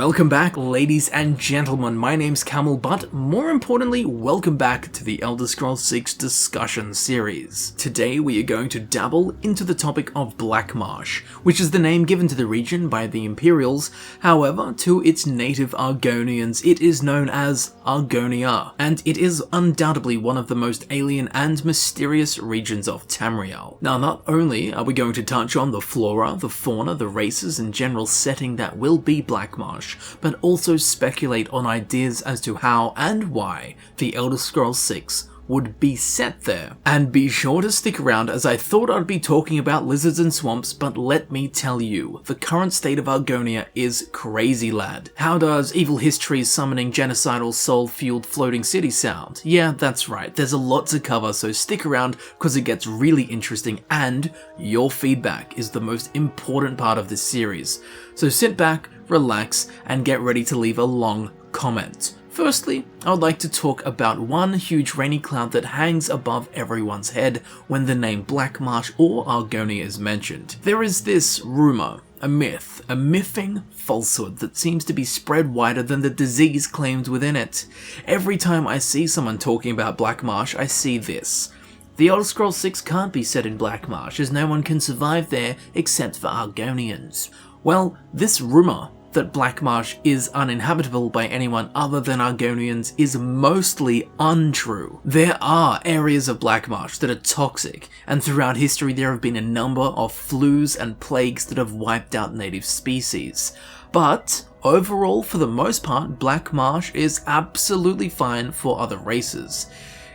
Welcome back, ladies and gentlemen. My name's Camel, but more importantly, welcome back to the Elder Scrolls 6 discussion series. Today we are going to dabble into the topic of Blackmarsh, which is the name given to the region by the Imperials. However, to its native Argonians, it is known as Argonia, and it is undoubtedly one of the most alien and mysterious regions of Tamriel. Now, not only are we going to touch on the flora, the fauna, the races, and general setting that will be Blackmarsh, but also speculate on ideas as to how and why the Elder Scrolls 6 would be set there. And be sure to stick around, as I thought I'd be talking about lizards and swamps, but let me tell you, the current state of Argonia is crazy, lad. How does evil history's summoning genocidal soul-fueled floating city sound? Yeah, that's right, there's a lot to cover, so stick around because it gets really interesting, and your feedback is the most important part of this series. So sit back, relax, and get ready to leave a long comment. Firstly, I would like to talk about one huge rainy cloud that hangs above everyone's head when the name Blackmarsh or Argonia is mentioned. There is this rumour, a myth, a mything falsehood that seems to be spread wider than the disease claimed within it. Every time I see someone talking about Blackmarsh, I see this. The Elder Scrolls 6 can't be set in Blackmarsh, as no one can survive there except for Argonians. Well, this rumour that Blackmarsh is uninhabitable by anyone other than Argonians is mostly untrue. There are areas of Blackmarsh that are toxic, and throughout history there have been a number of flus and plagues that have wiped out native species. But overall, for the most part, Blackmarsh is absolutely fine for other races.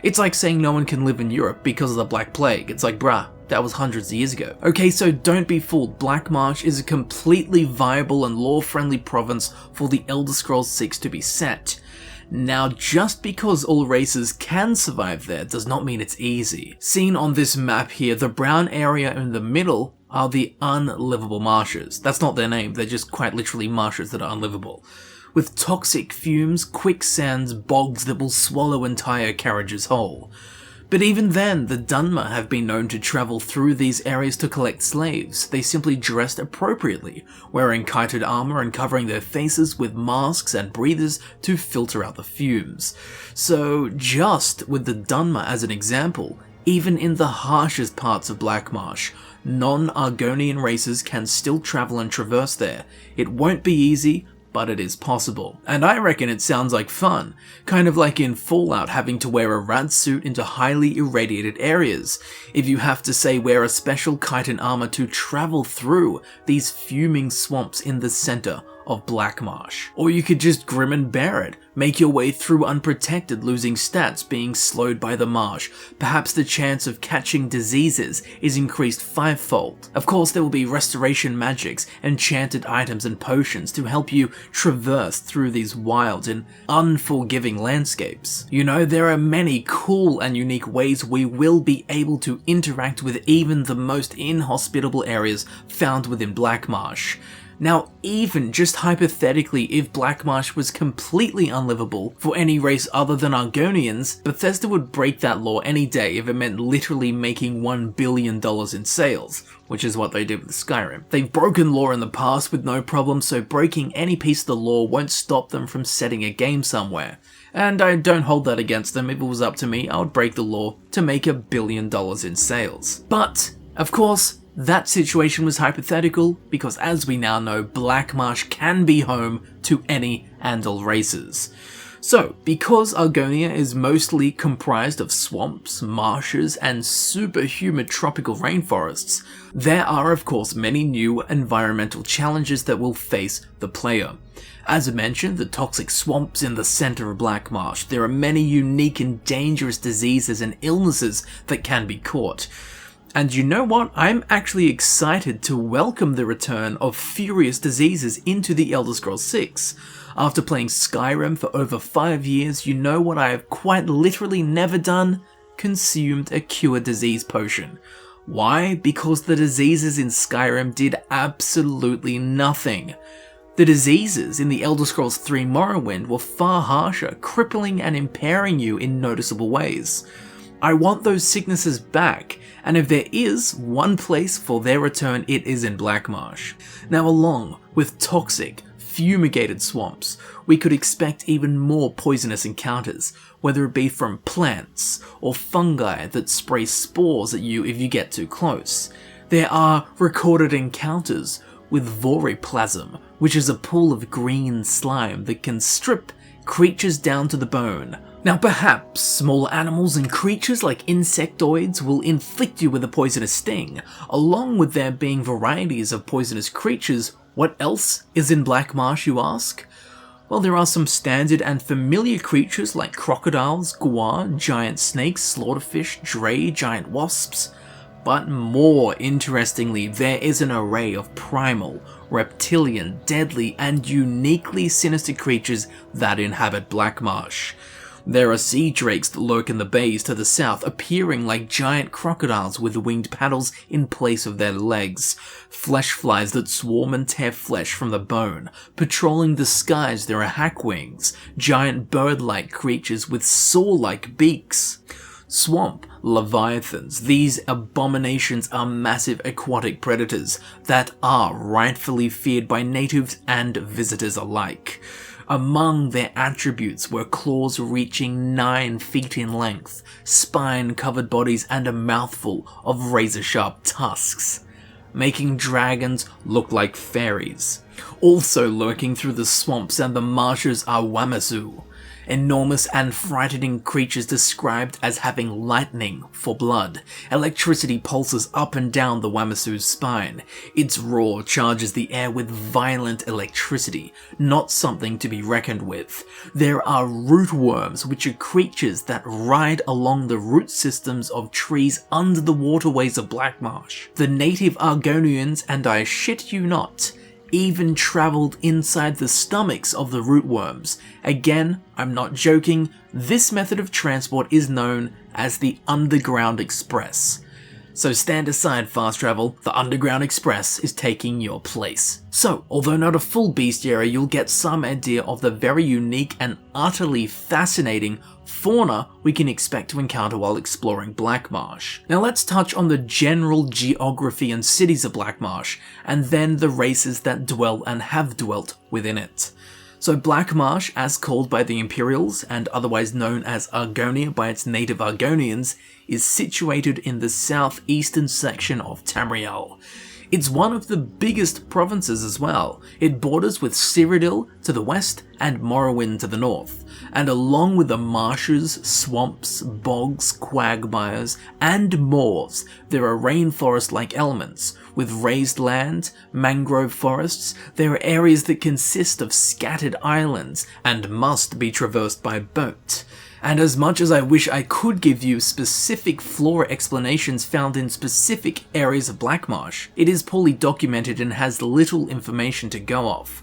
It's like saying no one can live in Europe because of the Black Plague. It's like, bruh, that was hundreds of years ago. Okay, so don't be fooled. Blackmarsh is a completely viable and lore-friendly province for the Elder Scrolls 6 to be set. Now, just because all races can survive there does not mean it's easy. Seen on this map here, the brown area in the middle are the unlivable marshes. That's not their name, they're just quite literally marshes that are unlivable, with toxic fumes, quicksands, bogs that will swallow entire carriages whole. But even then, the Dunmer have been known to travel through these areas to collect slaves. They simply dressed appropriately, wearing chited armor and covering their faces with masks and breathers to filter out the fumes. So just with the Dunmer as an example, even in the harshest parts of Blackmarsh, non-Argonian races can still travel and traverse there. It won't be easy, but it is possible. And I reckon it sounds like fun, kind of like in Fallout having to wear a rad suit into highly irradiated areas. If you have to, say, wear a special chitin armor to travel through these fuming swamps in the center of Blackmarsh. Or you could just grim and bear it, make your way through unprotected, losing stats, being slowed by the marsh. Perhaps the chance of catching diseases is increased fivefold. Of course, there will be restoration magics, enchanted items and potions to help you traverse through these wild and unforgiving landscapes. You know, there are many cool and unique ways we will be able to interact with even the most inhospitable areas found within Blackmarsh. Now, even just hypothetically, if Blackmarsh was completely unlivable for any race other than Argonians, Bethesda would break that law any day if it meant literally making $1 billion in sales, which is what they did with Skyrim. They've broken law in the past with no problem, so breaking any piece of the law won't stop them from setting a game somewhere. And I don't hold that against them. If it was up to me, I would break the law to make $1 billion in sales. But, of course, that situation was hypothetical because, as we now know, Blackmarsh can be home to any and all races. So, because Argonia is mostly comprised of swamps, marshes, and super humid tropical rainforests, there are of course many new environmental challenges that will face the player. As I mentioned, the toxic swamps in the center of Blackmarsh. There are many unique and dangerous diseases and illnesses that can be caught. And you know what? I'm actually excited to welcome the return of furious diseases into the Elder Scrolls 6. After playing Skyrim for over 5 years, you know what I have quite literally never done? Consumed a cure disease potion. Why? Because the diseases in Skyrim did absolutely nothing. The diseases in the Elder Scrolls 3 Morrowind were far harsher, crippling and impairing you in noticeable ways. I want those sicknesses back, and if there is one place for their return, it is in Blackmarsh. Now, along with toxic, fumigated swamps, we could expect even more poisonous encounters, whether it be from plants or fungi that spray spores at you if you get too close. There are recorded encounters with Voriplasm, which is a pool of green slime that can strip creatures down to the bone. Now perhaps small animals and creatures like insectoids will inflict you with a poisonous sting. Along with there being varieties of poisonous creatures, what else is in Blackmarsh, you ask? Well, there are some standard and familiar creatures like crocodiles, guar, giant snakes, slaughterfish, dray, giant wasps. But more interestingly, there is an array of primal, reptilian, deadly, and uniquely sinister creatures that inhabit Blackmarsh. There are sea drakes that lurk in the bays to the south, appearing like giant crocodiles with winged paddles in place of their legs. Fleshflies that swarm and tear flesh from the bone. Patrolling the skies there are Hackwings, giant bird-like creatures with saw-like beaks. Swamp Leviathans. These abominations are massive aquatic predators that are rightfully feared by natives and visitors alike. Among their attributes were claws reaching 9 feet in length, spine-covered bodies, and a mouthful of razor-sharp tusks, making dragons look like fairies. Also lurking through the swamps and the marshes are Wamasu, enormous and frightening creatures described as having lightning for blood. Electricity pulses up and down the Wamasu's spine. Its roar charges the air with violent electricity, not something to be reckoned with. There are Rootworms, which are creatures that ride along the root systems of trees under the waterways of Blackmarsh. The native Argonians, and I shit you not, even travelled inside the stomachs of the Rootworms. Again, I'm not joking, this method of transport is known as the Underground Express. So stand aside, fast travel, the Underground Express is taking your place. So, although not a full bestiary, you'll get some idea of the very unique and utterly fascinating fauna we can expect to encounter while exploring Blackmarsh. Now let's touch on the general geography and cities of Blackmarsh, and then the races that dwell and have dwelt within it. So Blackmarsh, as called by the Imperials, and otherwise known as Argonia by its native Argonians, is situated in the southeastern section of Tamriel. It's one of the biggest provinces as well. It borders with Cyrodiil to the west and Morrowind to the north, and along with the marshes, swamps, bogs, quagmires, and moors, there are rainforest-like elements. With raised land, mangrove forests, there are areas that consist of scattered islands and must be traversed by boat. And as much as I wish I could give you specific flora explanations found in specific areas of Blackmarsh, it is poorly documented and has little information to go off.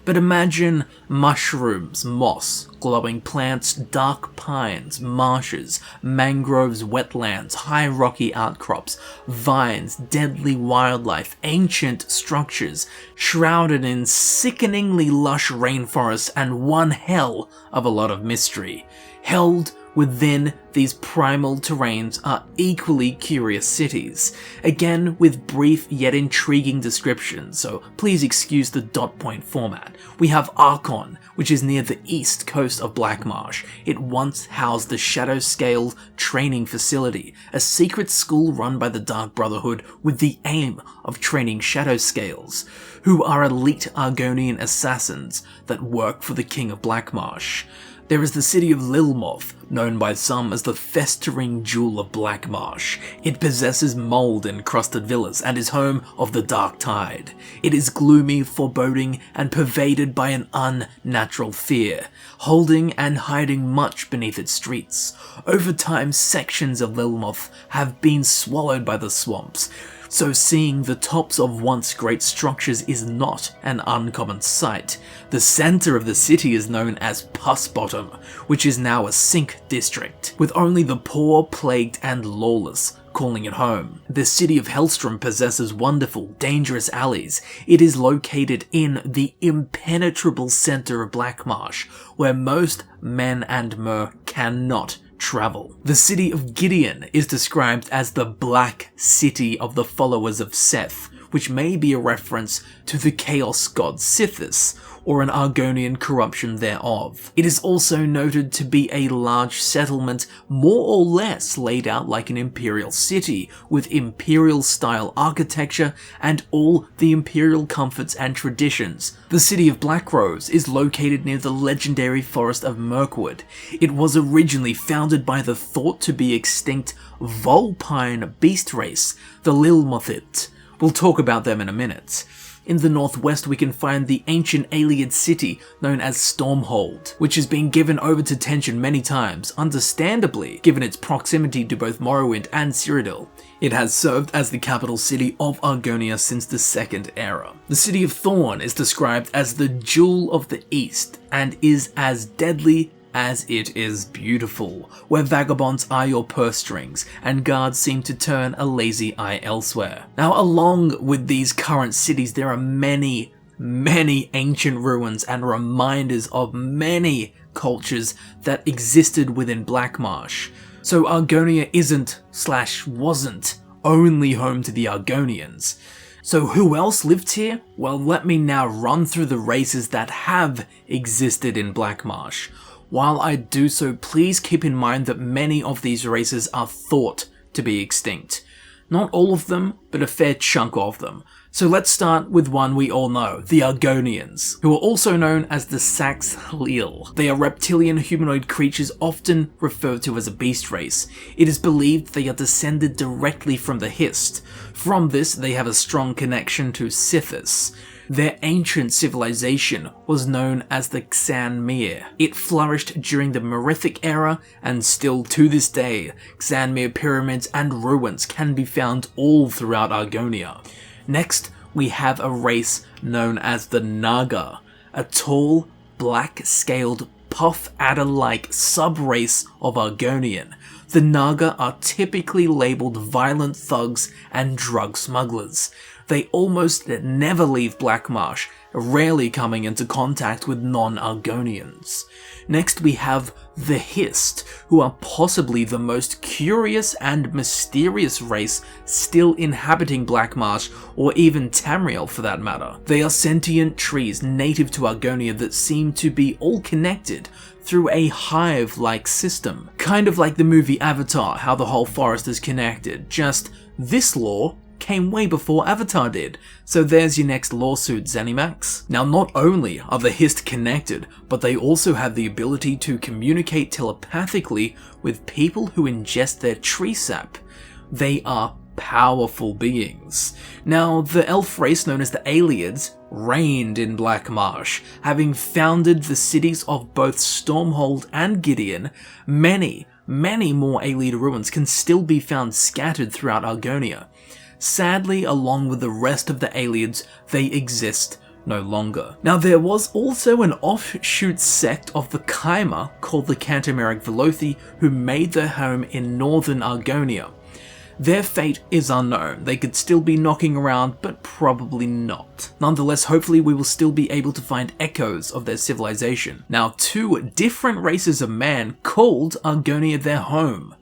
But imagine mushrooms, moss, glowing plants, dark pines, marshes, mangroves, wetlands, high rocky outcrops, vines, deadly wildlife, ancient structures, shrouded in sickeningly lush rainforests, and one hell of a lot of mystery. Held within these primal terrains are equally curious cities, again with brief yet intriguing descriptions, so please excuse the dot point format. We have Archon, which is near the east coast of Blackmarsh. It once housed the Shadowscale training facility, a secret school run by the Dark Brotherhood with the aim of training Shadowscales, who are elite Argonian assassins that work for the King of Blackmarsh. There is the city of Lilmoth, known by some as the festering jewel of Blackmarsh. It possesses mould-encrusted villas and is home of the Dark Tide. It is gloomy, foreboding, and pervaded by an unnatural fear, holding and hiding much beneath its streets. Over time, sections of Lilmoth have been swallowed by the swamps, so seeing the tops of once great structures is not an uncommon sight. The centre of the city is known as Pus Bottom, which is now a sink district, with only the poor, plagued, and lawless calling it home. The city of Helstrom possesses wonderful, dangerous alleys. It is located in the impenetrable centre of Blackmarsh, where most men and mer cannot travel. The city of Gideon is described as the Black City of the followers of Seth, which may be a reference to the chaos god Sithis, or an Argonian corruption thereof. It is also noted to be a large settlement, more or less laid out like an imperial city, with imperial-style architecture and all the imperial comforts and traditions. The city of Blackrose is located near the legendary forest of Mirkwood. It was originally founded by the thought-to-be-extinct Vulpine beast race, the Lilmoth. We'll talk about them in a minute. In the northwest we can find the ancient Ayleid city known as Stormhold, which has been given over to tension many times, understandably, given its proximity to both Morrowind and Cyrodiil. It has served as the capital city of Argonia since the Second Era. The city of Thorn is described as the Jewel of the East, and is as deadly as it is beautiful, where vagabonds are your purse strings, and guards seem to turn a lazy eye elsewhere. Now, along with these current cities, there are many ancient ruins and reminders of many cultures that existed within Blackmarsh. So Argonia isn't/wasn't only home to the Argonians. So who else lived here? Well, let me now run through the races that have existed in Blackmarsh. While I do so, please keep in mind that many of these races are thought to be extinct. Not all of them, but a fair chunk of them. So let's start with one we all know, the Argonians, who are also known as the Saxhleel. They are reptilian humanoid creatures often referred to as a beast race. It is believed they are descended directly from the Hist. From this, they have a strong connection to Sithis. Their ancient civilization was known as the Cantemiric. It flourished during the Merithic era, and still to this day, Cantemiric pyramids and ruins can be found all throughout Argonia. Next, we have a race known as the Naga, a tall, black-scaled, puff adder-like sub-race of Argonian. The Naga are typically labelled violent thugs and drug smugglers. They almost never leave Blackmarsh, rarely coming into contact with non-Argonians. Next we have the Hist, who are possibly the most curious and mysterious race still inhabiting Blackmarsh, or even Tamriel for that matter. They are sentient trees native to Argonia that seem to be all connected through a hive-like system. Kind of like the movie Avatar, how the whole forest is connected, just this lore came way before Avatar did, so there's your next lawsuit, Zenimax. Now, not only are the Hist connected, but they also have the ability to communicate telepathically with people who ingest their tree sap. They are powerful beings. Now, the elf race known as the Ayleids reigned in Blackmarsh, having founded the cities of both Stormhold and Gideon. Many more Ayleid ruins can still be found scattered throughout Argonia. Sadly, along with the rest of the Ayleids, they exist no longer. Now, there was also an offshoot sect of the Kaima called the Cantemiric Velothi who made their home in northern Argonia. Their fate is unknown. They could still be knocking around, but probably not. Nonetheless, hopefully we will still be able to find echoes of their civilization. Now, two different races of man called Argonia their home.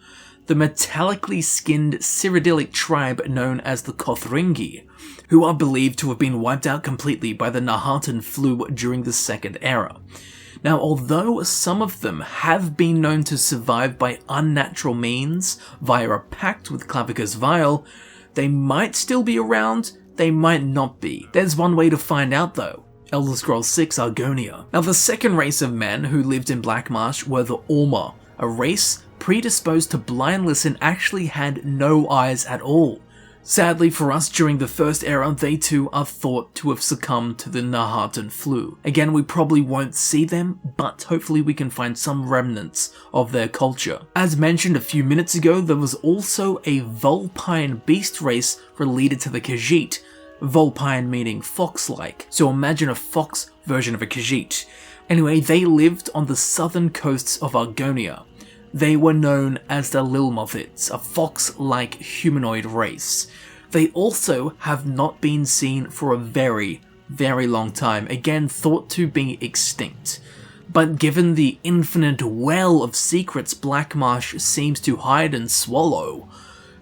The metallically skinned Cyrodiilic tribe known as the Kothringi, who are believed to have been wiped out completely by the Nahartan flu during the Second Era. Now, although some of them have been known to survive by unnatural means via a pact with Clavicus Vile, they might still be around, they might not be. There's one way to find out though. Elder Scrolls 6 Argonia. Now, the second race of men who lived in Blackmarsh were the Orma, a race predisposed to blindness and actually had no eyes at all. Sadly for us, during the First Era, they too are thought to have succumbed to the Nahartan flu. Again, we probably won't see them, but hopefully we can find some remnants of their culture. As mentioned a few minutes ago, there was also a Vulpine beast race related to the Khajiit. Vulpine meaning fox-like, so imagine a fox version of a Khajiit. Anyway, they lived on the southern coasts of Argonia. They were known as the Lilmoth, a fox-like humanoid race. They also have not been seen for a very long time, again thought to be extinct. But given the infinite well of secrets Blackmarsh seems to hide and swallow,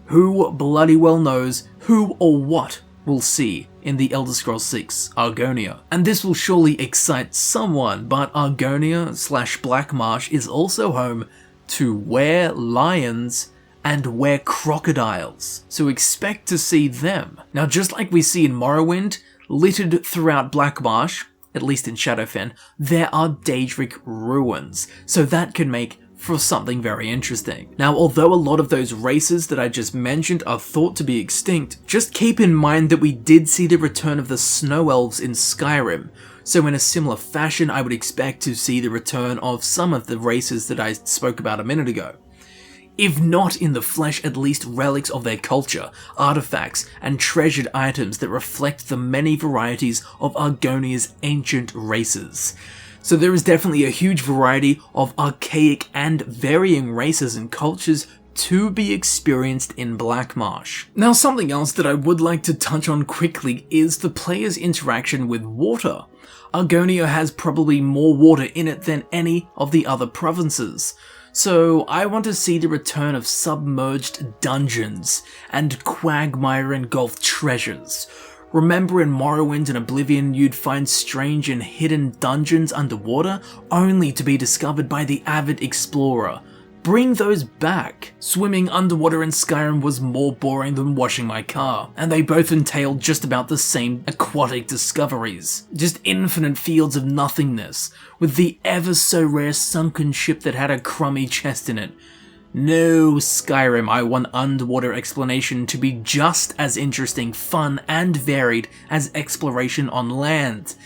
who bloody well knows who or what we'll see in the Elder Scrolls 6 Argonia. And this will surely excite someone, but Argonia / Blackmarsh is also home to Werelions and Werecrocodiles, so expect to see them. Now, just like we see in Morrowind, littered throughout Blackmarsh, at least in Shadowfen, there are Daedric ruins, so that can make for something very interesting. Now, although a lot of those races that I just mentioned are thought to be extinct, just keep in mind that we did see the return of the Snow Elves in Skyrim, so in a similar fashion I would expect to see the return of some of the races that I spoke about a minute ago. If not in the flesh, at least relics of their culture, artifacts, and treasured items that reflect the many varieties of Argonia's ancient races. So there is definitely a huge variety of archaic and varying races and cultures to be experienced in Blackmarsh. Now, something else that I would like to touch on quickly is the player's interaction with water. Argonia has probably more water in it than any of the other provinces. So I want to see the return of submerged dungeons and quagmire-engulfed treasures. Remember in Morrowind and Oblivion you'd find strange and hidden dungeons underwater, only to be discovered by the avid explorer. Bring those back. Swimming underwater in Skyrim was more boring than washing my car, and they both entailed just about the same aquatic discoveries. Just infinite fields of nothingness, with the ever so rare sunken ship that had a crummy chest in it. No, Skyrim, I want underwater exploration to be just as interesting, fun, and varied as exploration on land.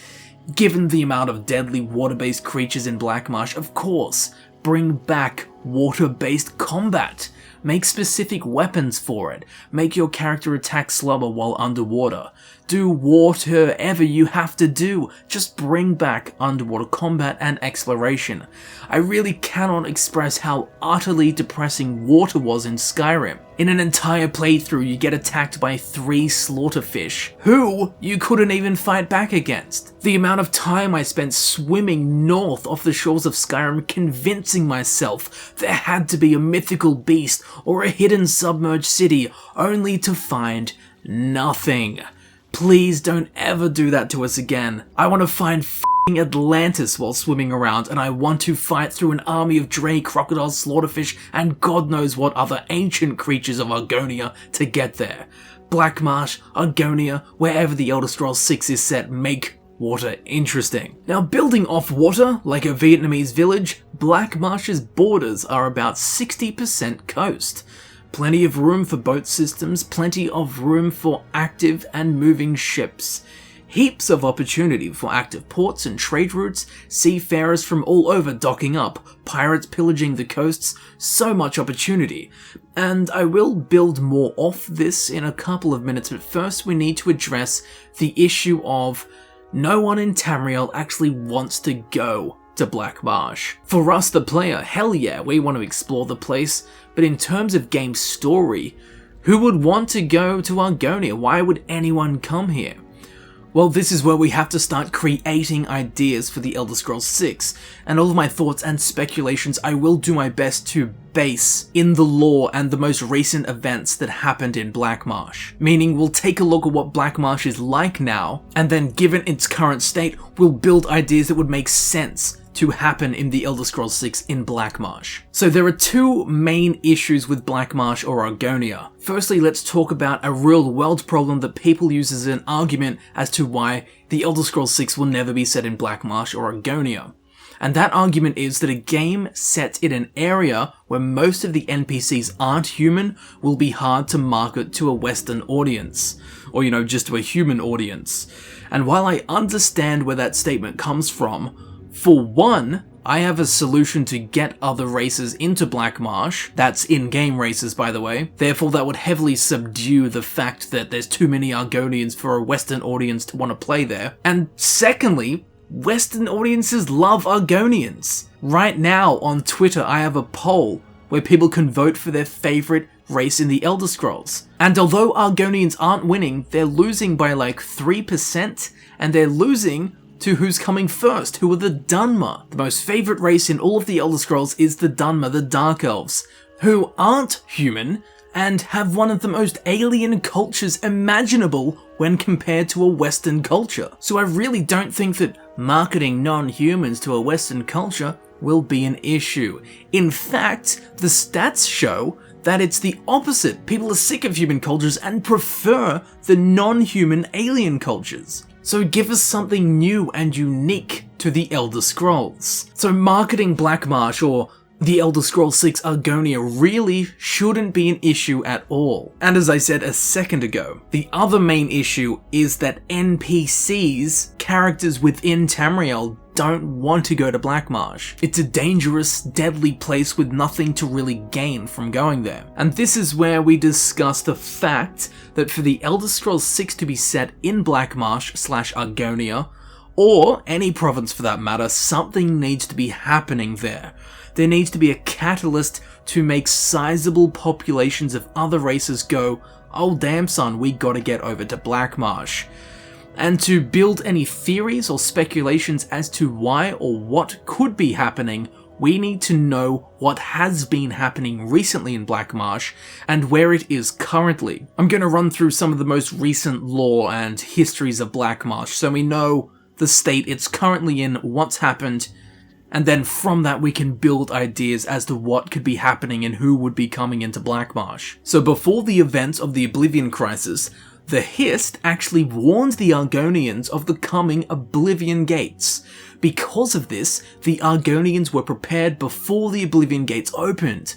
Given the amount of deadly water-based creatures in Blackmarsh, of course, bring back water-based combat. Make specific weapons for it. Make your character attack slower while underwater. Do whatever you have to do. Just bring back underwater combat and exploration. I really cannot express how utterly depressing water was in Skyrim. In an entire playthrough, you get attacked by 3 slaughterfish, who you couldn't even fight back against. The amount of time I spent swimming north off the shores of Skyrim convincing myself there had to be a mythical beast or a hidden submerged city, only to find nothing. Please don't ever do that to us again. I want to find f***ing Atlantis while swimming around, and I want to fight through an army of Dray, crocodiles, slaughterfish, and God knows what other ancient creatures of Argonia to get there. Blackmarsh, Argonia, wherever the Elder Scrolls 6 is set, make water interesting. Now, building off water, like a Vietnamese village, Blackmarsh's borders are about 60% coast. Plenty of room for boat systems, plenty of room for active and moving ships. Heaps of opportunity for active ports and trade routes, seafarers from all over docking up, pirates pillaging the coasts, so much opportunity. And I will build more off this in a couple of minutes, but first we need to address the issue of no one in Tamriel actually wants to go to Blackmarsh. For us, the player, hell yeah, we want to explore the place, but in terms of game story, who would want to go to Argonia? Why would anyone come here? Well, this is where we have to start creating ideas for the Elder Scrolls 6, and all of my thoughts and speculations I will do my best to base in the lore and the most recent events that happened in Blackmarsh. Meaning we'll take a look at what Blackmarsh is like now, and then given its current state, we'll build ideas that would make sense to happen in the Elder Scrolls 6 in Blackmarsh. So there are 2 main issues with Blackmarsh or Argonia. Firstly, let's talk about a real world problem that people use as an argument as to why the Elder Scrolls 6 will never be set in Blackmarsh or Argonia. And that argument is that a game set in an area where most of the NPCs aren't human will be hard to market to a Western audience. Or, just to a human audience. And while I understand where that statement comes from, for one, I have a solution to get other races into Blackmarsh. That's in-game races, by the way. Therefore, that would heavily subdue the fact that there's too many Argonians for a Western audience to want to play there. And secondly, Western audiences love Argonians. Right now on Twitter, I have a poll where people can vote for their favorite race in the Elder Scrolls. And although Argonians aren't winning, they're losing by like 3%, and they're losing to who's coming first, who are the Dunmer. The most favourite race in all of the Elder Scrolls is the Dunmer, the Dark Elves, who aren't human and have one of the most alien cultures imaginable when compared to a Western culture. So I really don't think that marketing non-humans to a Western culture will be an issue. In fact, the stats show that it's the opposite. People are sick of human cultures and prefer the non-human alien cultures. So give us something new and unique to the Elder Scrolls. So marketing Blackmarsh or the Elder Scrolls 6 Argonia really shouldn't be an issue at all. And as I said a second ago, the other main issue is that NPCs, characters within Tamriel, don't want to go to Blackmarsh. It's a dangerous, deadly place with nothing to really gain from going there. And this is where we discuss the fact that for the Elder Scrolls 6 to be set in Blackmarsh/Argonia, or any province for that matter, something needs to be happening there. There needs to be a catalyst to make sizable populations of other races go, oh damn son, we gotta get over to Blackmarsh. And to build any theories or speculations as to why or what could be happening, we need to know what has been happening recently in Blackmarsh and where it is currently. I'm going to run through some of the most recent lore and histories of Blackmarsh so we know the state it's currently in, what's happened, and then from that we can build ideas as to what could be happening and who would be coming into Blackmarsh. So before the events of the Oblivion Crisis, the Hist actually warned the Argonians of the coming Oblivion Gates. Because of this, the Argonians were prepared before the Oblivion Gates opened.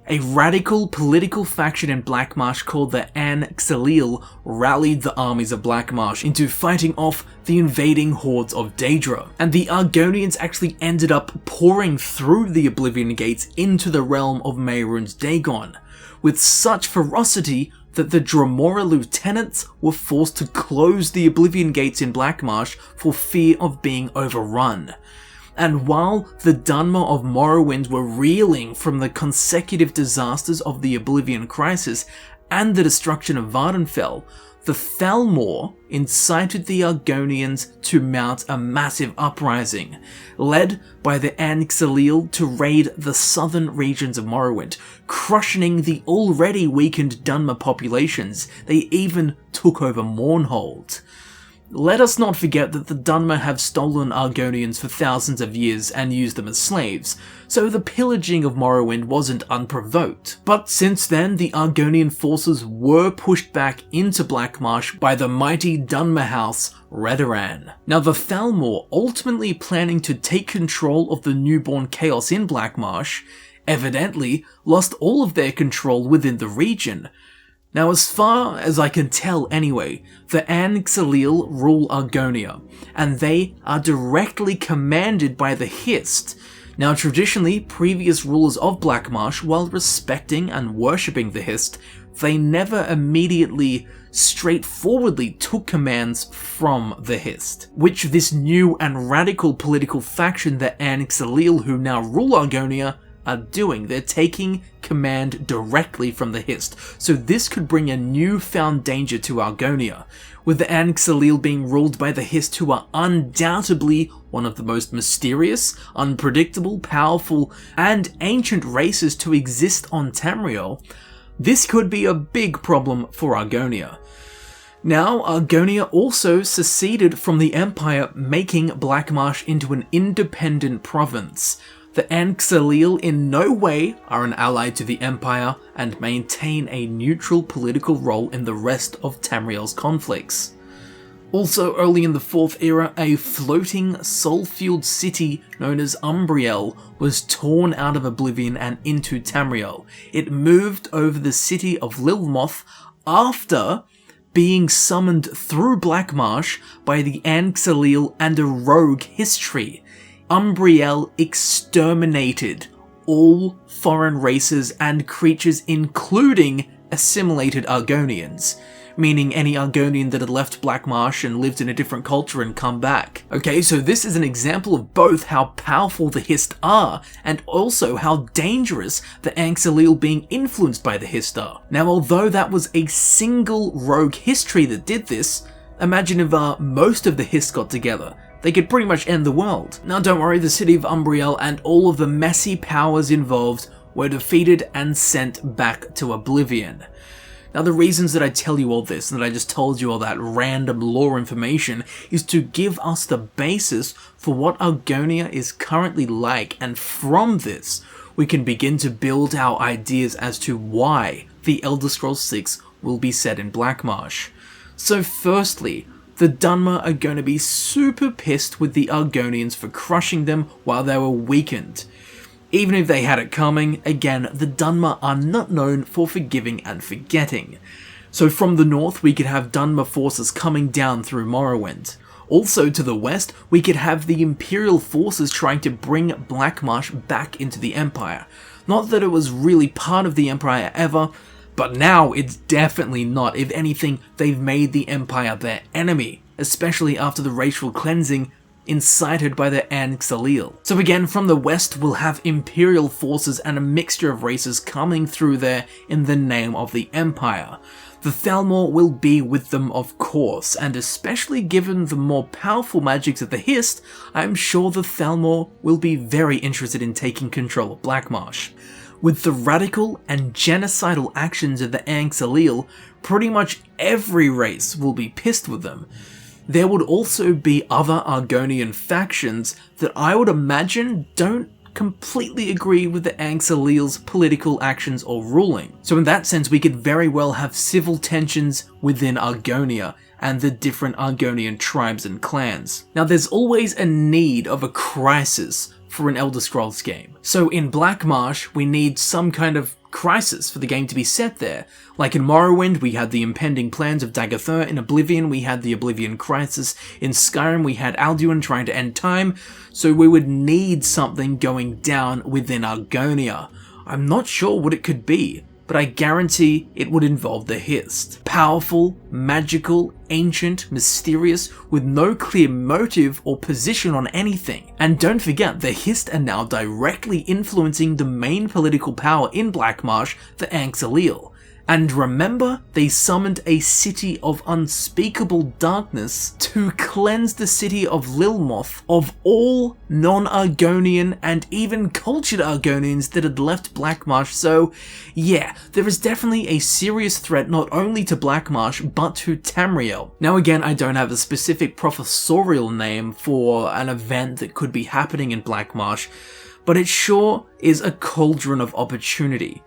A radical political faction in Blackmarsh called the An-Xileel rallied the armies of Blackmarsh into fighting off the invading hordes of Daedra, and the Argonians actually ended up pouring through the Oblivion Gates into the realm of Mehrunes Dagon, with such ferocity that the Dremora lieutenants were forced to close the Oblivion Gates in Blackmarsh for fear of being overrun. And while the Dunmer of Morrowind were reeling from the consecutive disasters of the Oblivion Crisis and the destruction of Vvardenfell, the Thalmor incited the Argonians to mount a massive uprising, led by the An-Xileel to raid the southern regions of Morrowind, crushing the already weakened Dunmer populations. They even took over Mournhold. Let us not forget that the Dunmer have stolen Argonians for thousands of years and used them as slaves, so the pillaging of Morrowind wasn't unprovoked. But since then, the Argonian forces were pushed back into Blackmarsh by the mighty Dunmer house, Redoran. Now the Thalmor, ultimately planning to take control of the newborn chaos in Blackmarsh, evidently lost all of their control within the region. Now as far as I can tell anyway, the An-Xileel rule Argonia, and they are directly commanded by the Hist. Now traditionally, previous rulers of Blackmarsh, while respecting and worshipping the Hist, they never immediately straightforwardly took commands from the Hist, which this new and radical political faction, the An-Xileel, who now rule Argonia, are doing. They're taking command directly from the Hist, so this could bring a newfound danger to Argonia, with the An-Xileel being ruled by the Hist, who are undoubtedly one of the most mysterious, unpredictable, powerful, and ancient races to exist on Tamriel. This could be a big problem for Argonia. Now, Argonia also seceded from the Empire, making Blackmarsh into an independent province. The An-Xileel in no way are an ally to the Empire and maintain a neutral political role in the rest of Tamriel's conflicts. Also early in the 4th era, a floating, soul-fueled city known as Umbriel was torn out of Oblivion and into Tamriel. It moved over the city of Lilmoth after being summoned through Blackmarsh by the An-Xileel and a rogue Hist. Umbriel exterminated all foreign races and creatures, including assimilated Argonians, meaning any Argonian that had left Blackmarsh and lived in a different culture and come back. Okay, so this is an example of both how powerful the Hist are, and also how dangerous the An-Xileel being influenced by the Hist are. Now, although that was a single rogue Hist that did this, imagine if most of the Hist got together. They could pretty much end the world. Now don't worry, the city of Umbriel and all of the messy powers involved were defeated and sent back to Oblivion. Now the reasons that I tell you all this, and that I just told you all that random lore information, is to give us the basis for what Argonia is currently like, and from this, we can begin to build our ideas as to why the Elder Scrolls 6 will be set in Blackmarsh. So firstly, the Dunmer are going to be super pissed with the Argonians for crushing them while they were weakened. Even if they had it coming, again, the Dunmer are not known for forgiving and forgetting. So from the north, we could have Dunmer forces coming down through Morrowind. Also to the west, we could have the Imperial forces trying to bring Blackmarsh back into the Empire. Not that it was really part of the Empire ever, but now it's definitely not. If anything, they've made the Empire their enemy, especially after the racial cleansing incited by the An-Xileel. So again, from the west, we'll have Imperial forces and a mixture of races coming through there in the name of the Empire. The Thalmor will be with them, of course, and especially given the more powerful magics of the Hist, I'm sure the Thalmor will be very interested in taking control of Blackmarsh. With the radical and genocidal actions of the An-Xileel, pretty much every race will be pissed with them. There would also be other Argonian factions that I would imagine don't completely agree with the An-Xilleel's political actions or ruling. So in that sense, we could very well have civil tensions within Argonia and the different Argonian tribes and clans. Now there's always a need of a crisis for an Elder Scrolls game. So in Blackmarsh, we need some kind of crisis for the game to be set there. Like in Morrowind, we had the impending plans of Daggerthur. In Oblivion, we had the Oblivion crisis. In Skyrim, we had Alduin trying to end time. So we would need something going down within Argonia. I'm not sure what it could be, but I guarantee it would involve the Hist. Powerful, magical, ancient, mysterious, with no clear motive or position on anything. And don't forget, the Hist are now directly influencing the main political power in Blackmarsh, the An-Xileel. And remember, they summoned a city of unspeakable darkness to cleanse the city of Lilmoth of all non-Argonian and even cultured Argonians that had left Blackmarsh. So yeah, there is definitely a serious threat not only to Blackmarsh but to Tamriel. Now again, I don't have a specific professorial name for an event that could be happening in Blackmarsh, but it sure is a cauldron of opportunity.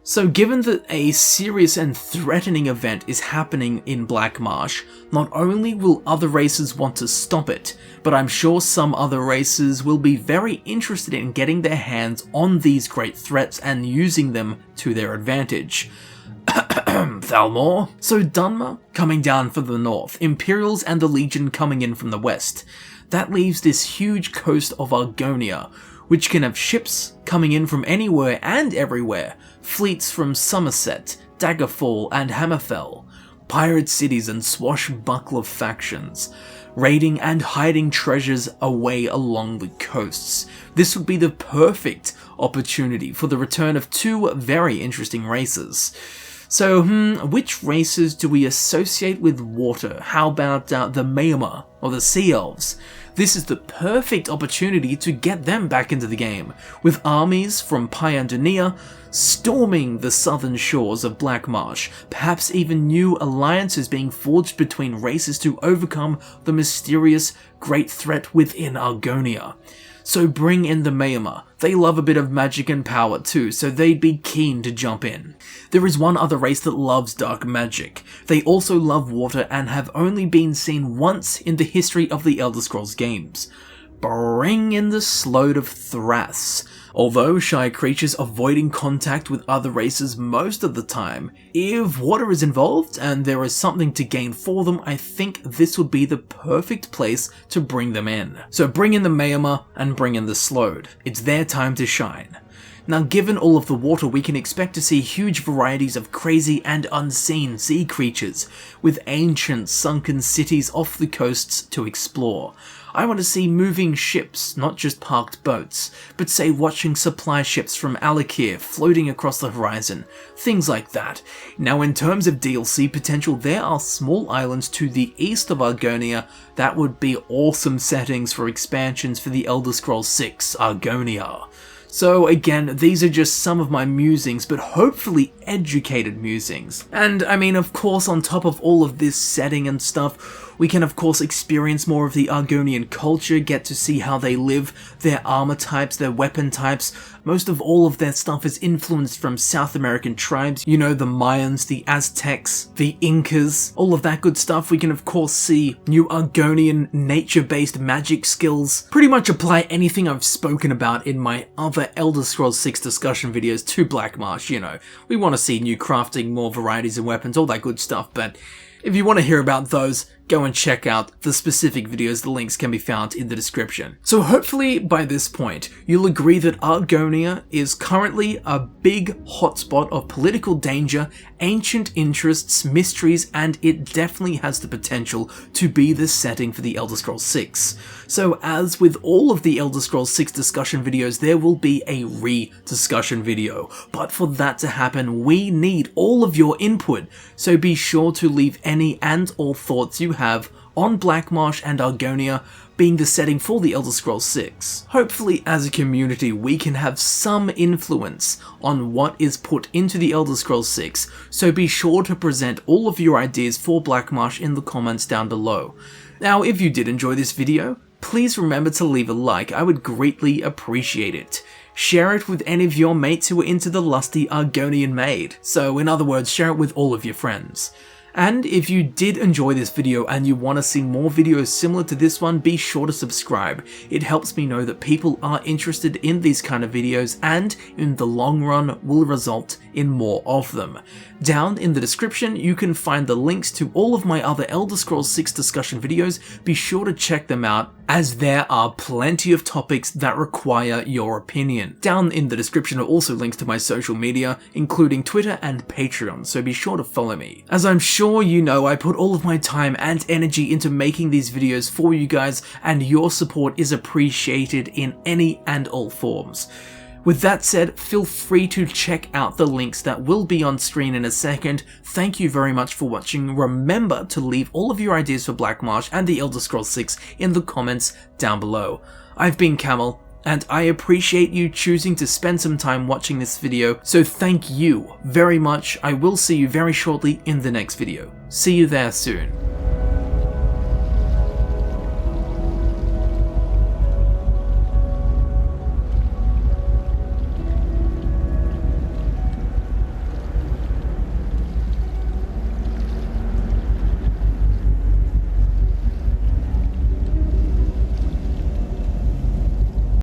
So given that a serious and threatening event is happening in Blackmarsh, not only will other races want to stop it, but I'm sure some other races will be very interested in getting their hands on these great threats and using them to their advantage. Thalmor. So Dunmer coming down from the north, Imperials and the Legion coming in from the west. That leaves this huge coast of Argonia, which can have ships coming in from anywhere and everywhere, fleets from Somerset, Daggerfall and Hammerfell, pirate cities and swashbuckler factions, raiding and hiding treasures away along the coasts. This would be the perfect opportunity for the return of two very interesting races. So, which races do we associate with water? How about the Maormer or the Sea Elves? This is the perfect opportunity to get them back into the game, with armies from Pyandonia storming the southern shores of Blackmarsh, perhaps even new alliances being forged between races to overcome the mysterious great threat within Argonia. So bring in the Maormer. They love a bit of magic and power too, so they'd be keen to jump in. There is one other race that loves dark magic. They also love water and have only been seen once in the history of the Elder Scrolls games. Bring in the Sload of Thras. Although shy creatures avoiding contact with other races most of the time, if water is involved and there is something to gain for them, I think this would be the perfect place to bring them in. So bring in the Maormer and bring in the Sload. It's their time to shine. Now given all of the water, we can expect to see huge varieties of crazy and unseen sea creatures, with ancient sunken cities off the coasts to explore. I want to see moving ships, not just parked boats, but say watching supply ships from Alakir floating across the horizon, things like that. Now in terms of DLC potential, there are small islands to the east of Argonia that would be awesome settings for expansions for the Elder Scrolls 6 Argonia. So again, these are just some of my musings, but hopefully educated musings. And I mean, of course, on top of all of this setting and stuff, we can of course experience more of the Argonian culture, get to see how they live, their armor types, their weapon types. Most of all of their stuff is influenced from South American tribes, you know, the Mayans, the Aztecs, the Incas, all of that good stuff. We can of course see new Argonian nature-based magic skills. Pretty much apply anything I've spoken about in my other Elder Scrolls 6 discussion videos to Blackmarsh, you know. We want to see new crafting, more varieties of weapons, all that good stuff, but if you want to hear about those, go and check out the specific videos. The links can be found in the description. So hopefully by this point, you'll agree that Argonia is currently a big hotspot of political danger, ancient interests, mysteries, and it definitely has the potential to be the setting for the Elder Scrolls 6. So as with all of the Elder Scrolls 6 discussion videos, there will be a re-discussion video. But for that to happen, we need all of your input, so be sure to leave any and all thoughts you have on Blackmarsh and Argonia being the setting for the Elder Scrolls 6. Hopefully as a community we can have some influence on what is put into the Elder Scrolls 6, so be sure to present all of your ideas for Blackmarsh in the comments down below. Now if you did enjoy this video, please remember to leave a like, I would greatly appreciate it. Share it with any of your mates who are into the lusty Argonian maid, so in other words, share it with all of your friends. And if you did enjoy this video and you want to see more videos similar to this one, be sure to subscribe. It helps me know that people are interested in these kind of videos and in the long run will result in more of them. Down in the description you can find the links to all of my other Elder Scrolls 6 discussion videos. Be sure to check them out as there are plenty of topics that require your opinion. Down in the description are also links to my social media, including Twitter and Patreon, so be sure to follow me. As I'm sure you know, I put all of my time and energy into making these videos for you guys, and your support is appreciated in any and all forms. With that said, feel free to check out the links that will be on screen in a second. Thank you very much for watching. Remember to leave all of your ideas for Blackmarsh and the Elder Scrolls 6 in the comments down below. I've been Camel, and I appreciate you choosing to spend some time watching this video, so thank you very much. I will see you very shortly in the next video. See you there soon.